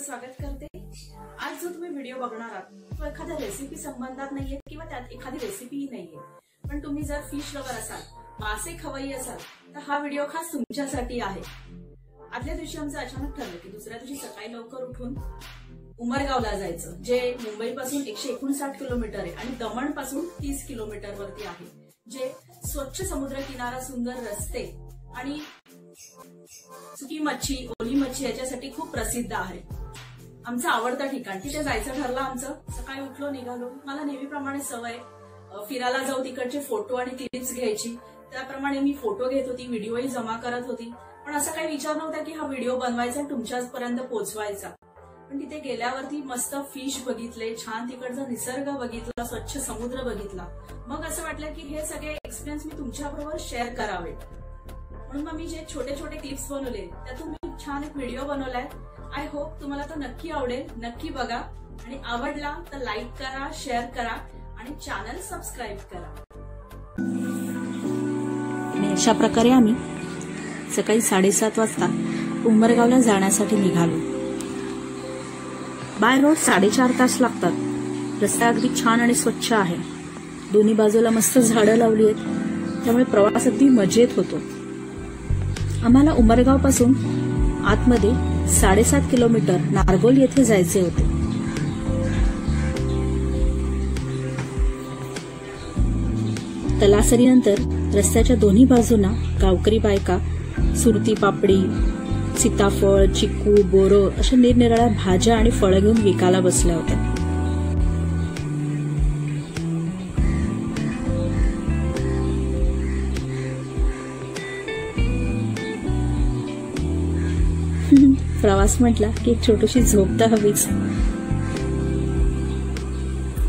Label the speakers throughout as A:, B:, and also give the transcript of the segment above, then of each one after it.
A: स्वागत करते। आज जो तुम्ही व्हिडिओ बघणार आहात तो एखाद्या रेसिपी संबंधात नाहीये किंवा त्यात एखादी रेसिपीही नाहीये, पण तुम्ही जर फिश लवर असाल, मासे खवय्ये असाल तर हा व्हिडिओ खास तुमच्यासाठी आहे। आदल्या दिवशी आमचं अचानक ठरलं की दुसऱ्या दिवशी सकाळी लवकर उठून उमरगावला जायचं, जे मुंबईपासून 159 किलोमीटर आहे आणि दमणपासून 30 किलोमीटर वरती आहे, जे स्वच्छ समुद्र किनारा, सुंदर रस्ते आणि सुकी मच्छी, ओली मच्छी याच्यासाठी खूप प्रसिद्ध आहे। आमचं आवडतं ठिकाण, तिथे जायचं ठरलं आमचं। सकाळी उठलो, निघालो। मला नेहमीप्रमाणे सवय फिरायला जाऊ, तिकडचे फोटो आणि क्लिप्स घ्यायची। त्याप्रमाणे मी फोटो घेत होती, व्हिडिओही जमा करत होती, पण असं काही विचार नव्हता की हा व्हिडिओ बनवायचा तुमच्यापर्यंत पोहोचवायचा। पण तिथे गेल्यावरती मस्त फिश बघितले, छान तिकडचा निसर्ग बघितला, स्वच्छ समुद्र बघितला। मग असं वाटलं की हे सगळे एक्सपिरियन्स मी तुमच्याबरोबर शेअर करावे, म्हणून मग मी जे छोटे छोटे क्लिप्स बनवले त्यातून मी छान एक व्हिडिओ बनवलाय। आय होप तुम्हाला तो नक्की आवडेल, नक्की बघा आणि आवडला तर लाईक करा, शेअर करा आणि चॅनल सबस्क्राईब करा।
B: अशा प्रकारे आम्ही सकाळी 7:30 वाजता उमरगावला जाण्यासाठी निघालो। बाय रोड 4.5 तास लागतात। रस्ता अगदी छान आणि स्वच्छ आहे, दोन्ही बाजूला मस्त झाडं लावली आहेत, त्यामुळे प्रवास अगदी मजेत होतो। आम्हाला उमरगाव पासून आतमध्ये 7.5 किलोमीटर नारगोल येथे जायचे होते। तलासरीनंतर रस्त्याच्या दोन्ही बाजूंना गावकरी बायका सुरती पापडी, सीताफळ, चिकू, बोरं अशा निरनिराळ्या भाज्या आणि फळं घेऊन विकायला बसल्या होत्या। प्रवास म्हटला की एक छोटीशी झोप तर हवीच।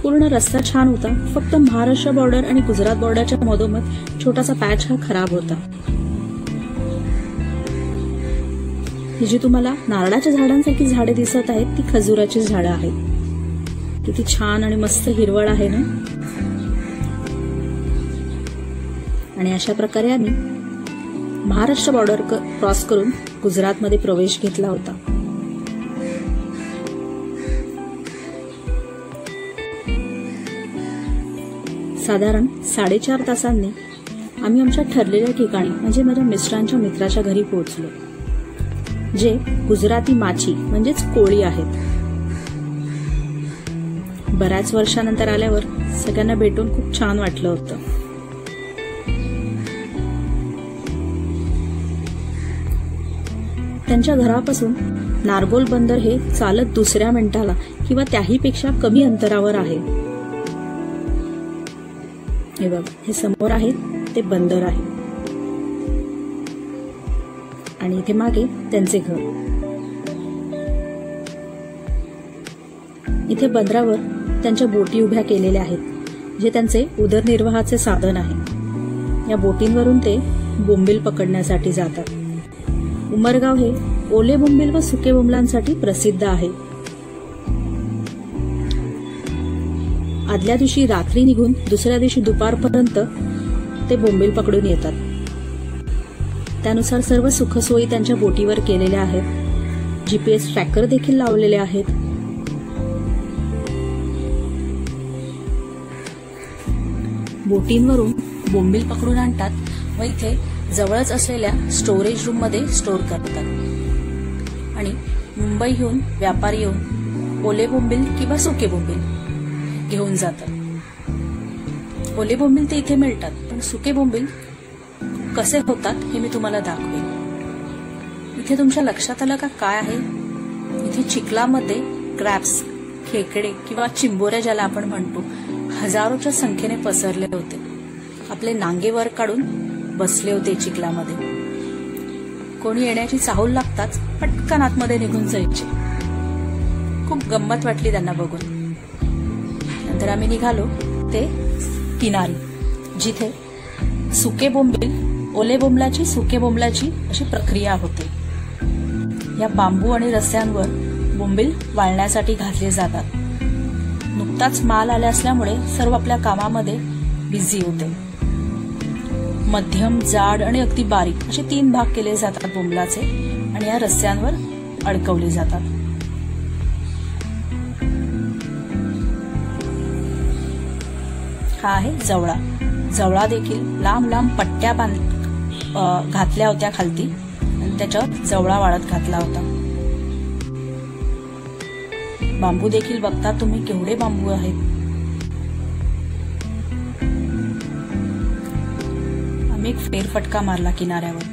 B: पूर्ण रस्ता छान होता, फक्त महाराष्ट्र बॉर्डर आणि गुजरात बॉर्डरच्या मधोमध छोटासा पॅच हा खराब होता। ही जी तुम्हाला नारळाच्या झाडांसारखी झाडे दिसत आहेत ती खजुराची झाडं आहेत। किती छान आणि मस्त हिरवळ आहे ना। आणि अशा प्रकारे आम्ही महाराष्ट्र बॉर्डर क्रॉस करून गुजरातमध्ये प्रवेश घेतला होता। साधारण 4.5 तासांनी आम्ही आमच्या ठरलेल्या ठिकाणी म्हणजे माझ्या मिस्टरांच्या मित्राच्या घरी पोहोचलो, जे गुजराती माची म्हणजेच कोळी आहेत। बऱ्याच वर्षानंतर आल्यावर सगळ्यांना भेटून खूप छान वाटलं होतं। त्यांच्या घरापासून नारगोल बंदर हे चालत दुसऱ्या मिनिटाला किंवा त्याही पेक्षा कमी अंतरावर आहे। हे बघ, हे समोर आहे ते बंदर आहे आणि इथे मागे त्यांचे घर। इथे बंदरावर त्यांच्या बोटी उभ्या केलेल्या आहेत, जे त्यांचे उदरनिर्वाहाचे साधन आहे। या बोटींवरून ते बोंबील पकडण्यासाठी जातात। उमरगाव हे ओले बोंबील व सुके बोंबलांसाठी प्रसिद्ध आहे। आदल्या दिवशी रात्री निघून दुसऱ्या दिवशी दुपारपर्यंत ते बोंबील पकडून येतात। त्यानुसार सर्व सुखसोयी त्यांच्या बोटीवर केलेल्या आहेत। GPS ट्रॅकर देखील लावलेले आहेत। बोटींवरून बोंबील पकडून आणतात व इथे जवळच असलेल्या स्टोरेज रूम मध्ये स्टोर करतात आणि मुंबईहून व्यापारी येऊन ओले बोंबील किंवा सुके बोंबील घेऊन जातात। ओले बोंबील ते इथे मिळतात, पण सुके बोंबील कसे होतात हे मी तुम्हाला दाखवेन। इथे तुमच्या लक्षात आलं का काय आहे? इथे चिखलामध्ये क्रॅब्स, खेकडे किंवा चिंबोऱ्या ज्याला आपण म्हणतो, हजारोच्या संख्येने पसरले होते। आपले नांगे वर काढून बसले होते चिखलामध्ये। कोणी येण्याची चाहूल लागताच पटकन आतमध्ये निघून जायचे। खूप गंमत वाटली त्यांना बघून। नंतर आम्ही निघालो ते किनारी, जिथे सुके बोंबील, ओले बोंबलाची, सुके बोंबलाची अशी प्रक्रिया होते। या बांबू आणि रस्त्यांवर बोंबील वाळण्यासाठी घातले जातात। नुकताच माल आला असल्यामुळे सर्व आपल्या कामामध्ये बिझी होते। मध्यम, जाड आणि अगदी बारीक असे 3 भाग केले जातात बोंबलाचे आणि या रस्त्यांवर अडकवले जातात। हा आहे जवळा. जवळा देखील लांब लांब पट्ट्या घातल्या होत्या खालती आणि त्याच्यावर जवळा वाळत घातला होता. बांबू देखील बघता तुम्ही केवढे बांबू आहेत. आम्ही एक फेरफटका मारला किनाऱ्यावर.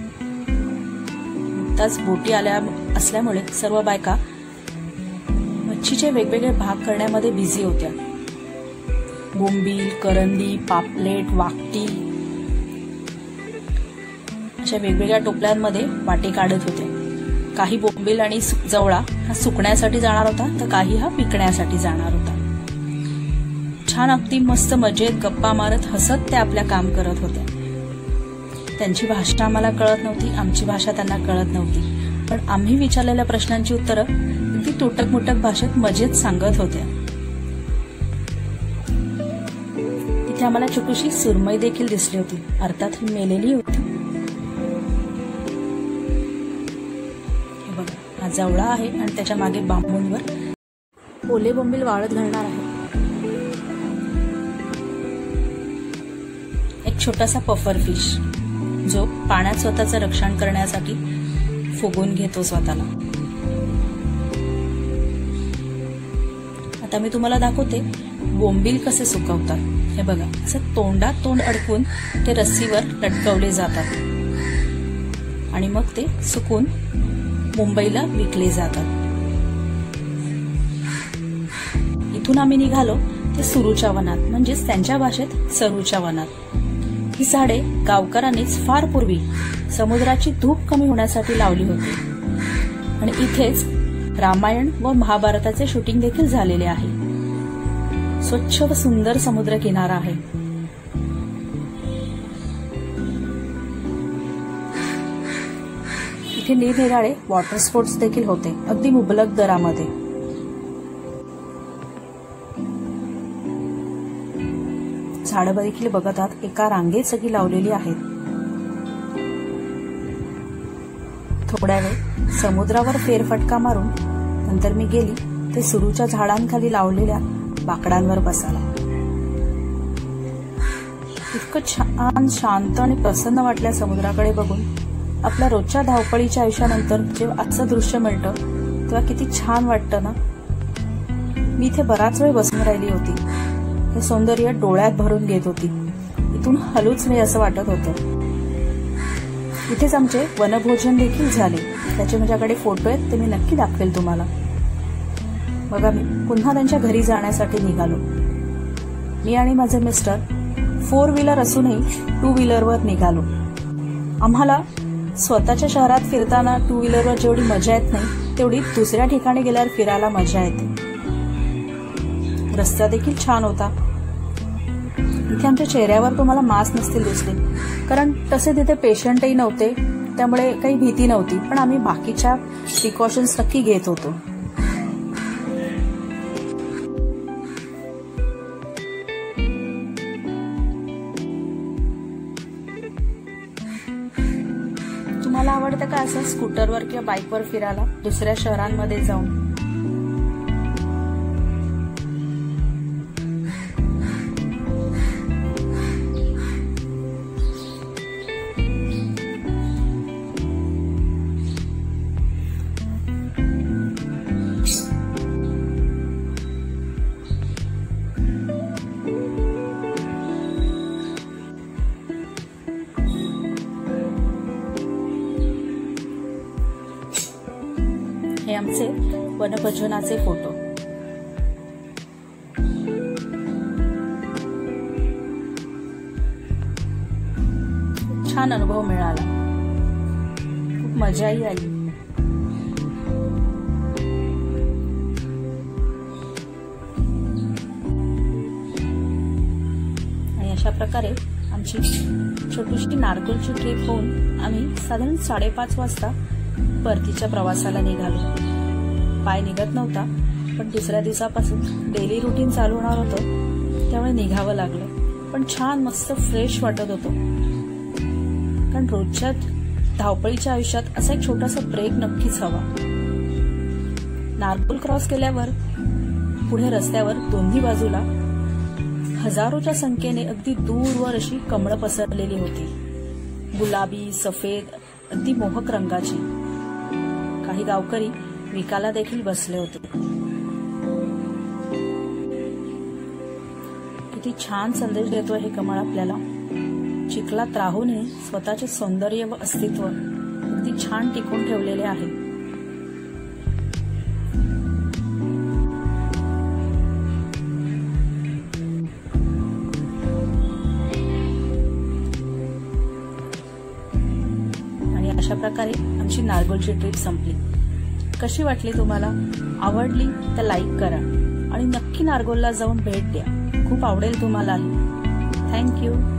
B: नुकताच बोटी आल्या असल्यामुळे सर्व बायका मच्छीचे वेगवेगळे भाग करण्यामध्ये बिझी होत्या. बोंबील, करंदी, पापलेट, वाकटी अशा वेगवेगळ्या टोपल्यांमध्ये वाटे काढत होते. काही बोंबील आणि जवळा हा सुकण्यासाठी जाणार होता तर काही हा पिकण्यासाठी जाणार होता. छान अगदी मस्त मजेत गप्पा मारत हसत त्या आपल्या काम करत होत्या. त्यांची भाषा आम्हाला कळत नव्हती, आमची भाषा त्यांना कळत नव्हती, पण आम्ही विचारलेल्या प्रश्नांची उत्तरं अगदी तुटक मुटक भाषेत मजेत सांगत होत्या. इथे आम्हाला छोटीशी सुरमई देखील दिसली होती, अर्थात ही मेलेली होती. हे बघा, हा जवळा आहे आणि त्याच्या मागे बांबूंवर ओले बोंबील वाळत घालणार आहे. एक छोटासा पफर फिश जो पाण्यात स्वतःचं रक्षण करण्यासाठी फुगवून घेतो स्वतःला. आता मी तुम्हाला दाखवते बोंबील कसे सुकवतात. हे बघा, असं तोंडात तोंड अडकून ते रस्सीवर लटकवले जातात आणि मग ते सुकून मुंबईला विकले जातात. इथून आम्ही निघालो ते सुरूच्या वनात, म्हणजेच त्यांच्या भाषेत सरूच्या वनात. ही झाडे गावकऱ्यांनीच फार पूर्वी समुद्राची धूप कमी होण्यासाठी लावली होती आणि इथेच रामायण व महाभारताचे शूटिंग देखील झालेले आहे. स्वच्छ व सुंदर समुद्र किनारा आहे. इथे निरनिराळे वॉटर स्पोर्ट्स देखील होते, अगदी मुबलक दरामध्ये. झाडं देखील बघत आहात, एका रांगेत सगळी लावलेली आहेत. थोड्या वेळ समुद्रावर फेरफटका मारून नंतर मी गेली ते सुरूच्या झाडांखाली लावलेल्या बाकडांवर बसायला. इतकं छान, शांत आणि प्रसन्न वाटल्या समुद्राकडे बघून. आपल्या रोजच्या धावपळीच्या आयुष्यानंतर जेव्हा आजचं दृश्य मिळतं तेव्हा किती छान वाटतं ना. मी इथे बराच वेळ बसून राहिली होती. हे सौंदर्य डोळ्यात भरून घेत होती. इथून हलूच नाही असं वाटत होतं. इथेच आमचे वनभोजन देखील झाले. त्याचे माझ्याकडे फोटो आहेत, ते मी नक्की दाखवेल तुम्हाला. बघा, मी पुन्हा त्यांच्या घरी जाण्यासाठी निघालो. मी आणि माझे मिस्टर 4 व्हीलर असूनही 2 व्हीलरवर निघालो. आम्हाला स्वतःच्या शहरात फिरताना 2 व्हीलरवर जेवढी मजा येत नाही तेवढी दुसऱ्या ठिकाणी गेल्यावर फिरायला मजा येते. रस्ता देखील छान होता. इथे आमच्या चेहऱ्यावर तुम्हाला मास्क नसतील दिसले, कारण तसे तिथे पेशंटही नव्हते, त्यामुळे काही भीती नव्हती. पण आम्ही बाकीच्या प्रिकॉशन्स नक्की घेत होतो. तुम्हाला आवडतं का असं स्कूटरवर किंवा बाईकवर फिरायला दुसऱ्या शहरांमध्ये जाऊन? हे आमचे वनभोजनाचे फोटो. छान अनुभव मिळाला, खूप मजाही आली. आणि अशा प्रकारे आमची छोटीशी नारगोलची ट्रिप होऊन आम्ही साधारण 5:30 वाजता परतीच्या प्रवासाला निघालो. पाय निघत नव्हता, पण दुसऱ्या दिवसापासून डेली रुटीन चालू होणार होतं, त्यामुळे निघावं लागलं. पण छान मस्त फ्रेश वाटत होतं, कारण रोजच्या धावपळीच्या आयुष्यात असा एक छोटासा ब्रेक नक्कीच हवा. नारगोल क्रॉस केल्यावर पुढे रस्त्यावर दोन्ही बाजूला हजारोच्या संख्येने अगदी दूरवर अशी कमळं पसरलेली होती, गुलाबी, सफेद, अगदी मोहक रंगाची. काही गावकरी विकायला देखील बसले होते. किती छान संदेश देतोय हे कमळ आपल्याला. चिखलात राहूनही स्वतःचे सौंदर्य व अस्तित्व अगदी छान टिकून ठेवलेले आहे. आणि अशा प्रकारे आमची नारगोलची ट्रिप संपली. कशी वाटली तुम्हाला? आवडली तर लाईक करा आणि नक्की नारगोलला जाऊन भेट द्या. खूप आवडेल तुम्हालाही. थँक्यू.